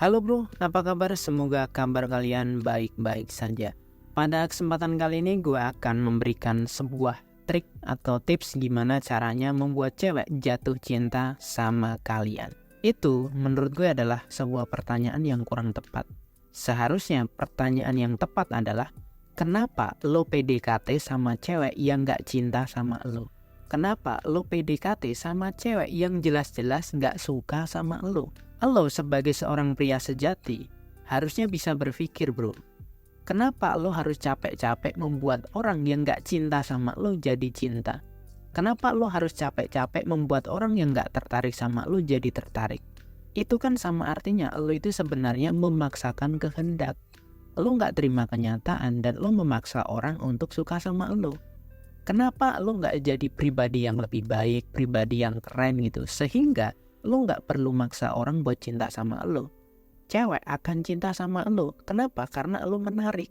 Halo bro, apa kabar? Semoga kabar kalian baik-baik saja. Pada kesempatan kali ini gue akan memberikan sebuah trik atau tips gimana caranya membuat cewek jatuh cinta sama kalian. Itu menurut gue adalah sebuah pertanyaan yang kurang tepat. Seharusnya pertanyaan yang tepat adalah, kenapa lo PDKT sama cewek yang gak cinta sama lo? Kenapa lo PDKT sama cewek yang jelas-jelas gak suka sama lo? Lo sebagai seorang pria sejati harusnya bisa berpikir bro, kenapa lo harus capek-capek membuat orang yang gak cinta sama lo jadi cinta? Kenapa lo harus capek-capek membuat orang yang gak tertarik sama lo jadi tertarik? Itu kan sama artinya lo itu sebenarnya memaksakan kehendak. Lo gak terima kenyataan dan lo memaksa orang untuk suka sama lo. Kenapa lo gak jadi pribadi yang lebih baik, pribadi yang keren gitu, sehingga lo gak perlu maksa orang buat cinta sama lo. Cewek akan cinta sama lo. Kenapa? Karena lo menarik.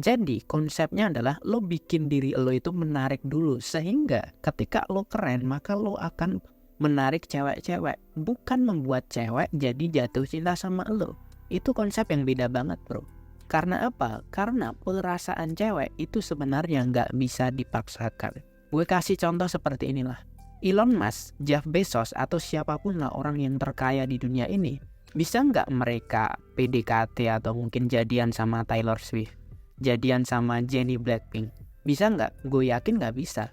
Jadi konsepnya adalah lo bikin diri lo itu menarik dulu, sehingga ketika lo keren maka lo akan menarik cewek-cewek, bukan membuat cewek jadi jatuh cinta sama lo. Itu konsep yang beda banget bro. Karena apa? Karena perasaan cewek itu sebenarnya gak bisa dipaksakan. Gue kasih contoh seperti inilah. Elon Musk, Jeff Bezos, atau siapapun lah orang yang terkaya di dunia ini, bisa nggak mereka PDKT atau mungkin jadian sama Taylor Swift, jadian sama Jennie Blackpink? Bisa nggak? Gue yakin nggak bisa.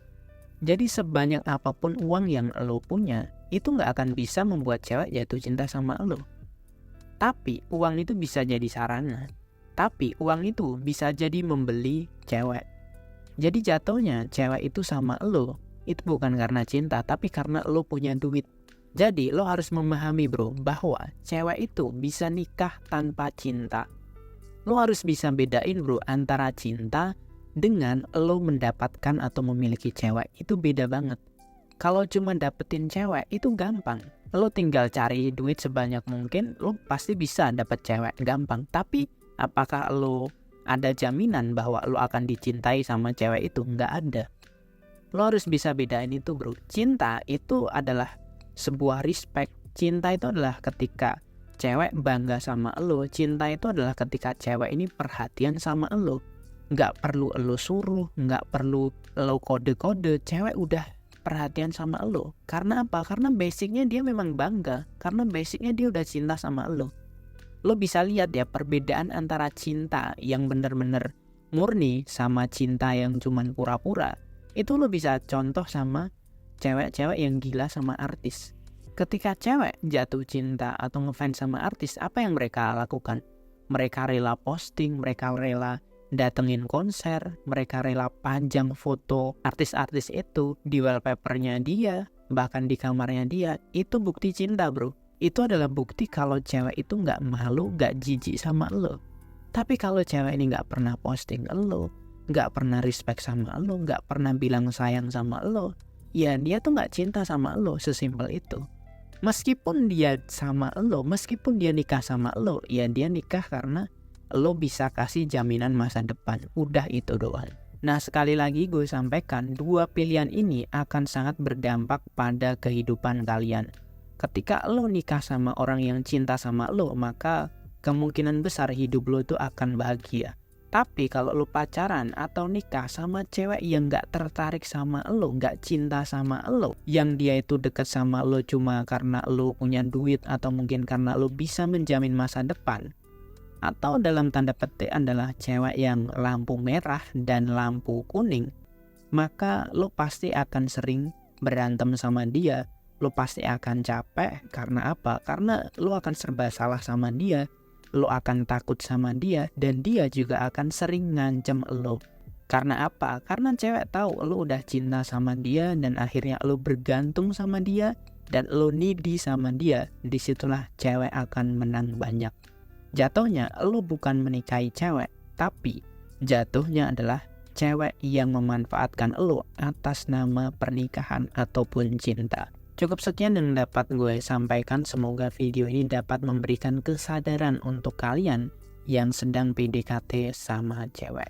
Jadi sebanyak apapun uang yang lo punya, itu nggak akan bisa membuat cewek jatuh cinta sama lo. Tapi uang itu bisa jadi sarana. Tapi uang itu bisa jadi membeli cewek. Jadi jatuhnya cewek itu sama lo, itu bukan karena cinta, tapi karena lo punya duit. Jadi lo harus memahami bro, bahwa cewek itu bisa nikah tanpa cinta. Lo harus bisa bedain bro, antara cinta dengan lo mendapatkan atau memiliki cewek. Itu beda banget. Kalau cuma dapetin cewek itu gampang. Lo tinggal cari duit sebanyak mungkin, lo pasti bisa dapet cewek, gampang. Tapi apakah lo ada jaminan bahwa lo akan dicintai sama cewek itu? Nggak ada. Lo harus bisa bedain itu bro. Cinta itu adalah sebuah respect. Cinta itu adalah ketika cewek bangga sama lo. Cinta itu adalah ketika cewek ini perhatian sama lo. Nggak perlu lo suruh, nggak perlu lo kode-kode. Cewek udah perhatian sama lo. Karena apa? Karena basicnya dia memang bangga. Karena basicnya dia udah cinta sama lo. Lo bisa lihat ya perbedaan antara cinta yang bener-bener murni sama cinta yang cuman pura-pura. Itu lo bisa contoh sama cewek-cewek yang gila sama artis. Ketika cewek jatuh cinta atau ngefans sama artis, apa yang mereka lakukan? Mereka rela posting, mereka rela datengin konser, mereka rela pajang foto artis-artis itu di wallpapernya dia, bahkan di kamarnya dia. Itu bukti cinta bro. Itu adalah bukti kalau cewek itu gak malu, gak jijik sama lo. Tapi kalau cewek ini gak pernah posting lo, gak pernah respect sama lo, gak pernah bilang sayang sama lo, ya dia tuh gak cinta sama lo, sesimpel itu. Meskipun dia sama lo, meskipun dia nikah sama lo, ya dia nikah karena lo bisa kasih jaminan masa depan. Udah itu doang. Nah sekali lagi gue sampaikan, dua pilihan ini akan sangat berdampak pada kehidupan kalian. Ketika lo nikah sama orang yang cinta sama lo, maka kemungkinan besar hidup lo itu akan bahagia. Tapi kalau lo pacaran atau nikah sama cewek yang gak tertarik sama lo, gak cinta sama lo, yang dia itu deket sama lo cuma karena lo punya duit atau mungkin karena lo bisa menjamin masa depan, atau dalam tanda petik adalah cewek yang lampu merah dan lampu kuning, maka lo pasti akan sering berantem sama dia. Lo pasti akan capek. Karena apa? Karena lo akan serba salah sama dia. Lo akan takut sama dia, dan dia juga akan sering ngancem lo. Karena apa? Karena cewek tahu lo udah cinta sama dia dan akhirnya lo bergantung sama dia dan lo needy sama dia. Disitulah cewek akan menang banyak. Jatuhnya lo bukan menikahi cewek, tapi jatuhnya adalah cewek yang memanfaatkan lo atas nama pernikahan ataupun cinta. Cukup sekian yang dapat gue sampaikan. Semoga video ini dapat memberikan kesadaran untuk kalian yang sedang PDKT sama cewek.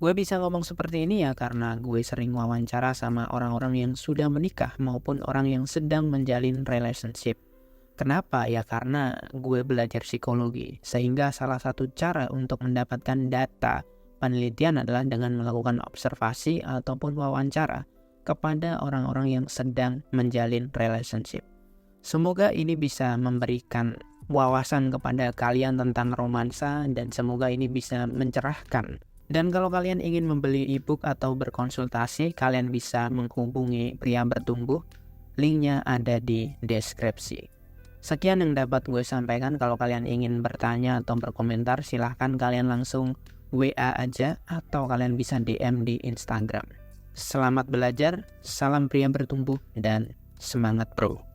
Gue bisa ngomong seperti ini ya karena gue sering wawancara sama orang-orang yang sudah menikah maupun orang yang sedang menjalin relationship. Kenapa? Ya karena gue belajar psikologi, sehingga salah satu cara untuk mendapatkan data penelitian adalah dengan melakukan observasi ataupun wawancara kepada orang-orang yang sedang menjalin relationship. Semoga ini bisa memberikan wawasan kepada kalian tentang romansa dan semoga ini bisa mencerahkan. Dan kalau kalian ingin membeli ebook atau berkonsultasi, kalian bisa menghubungi Pria Bertumbuh. Linknya ada di deskripsi. Sekian yang dapat gue sampaikan. Kalau kalian ingin bertanya atau berkomentar, silahkan kalian langsung WA aja atau kalian bisa DM di Instagram. Selamat belajar, salam pria bertumbuh, dan semangat bro.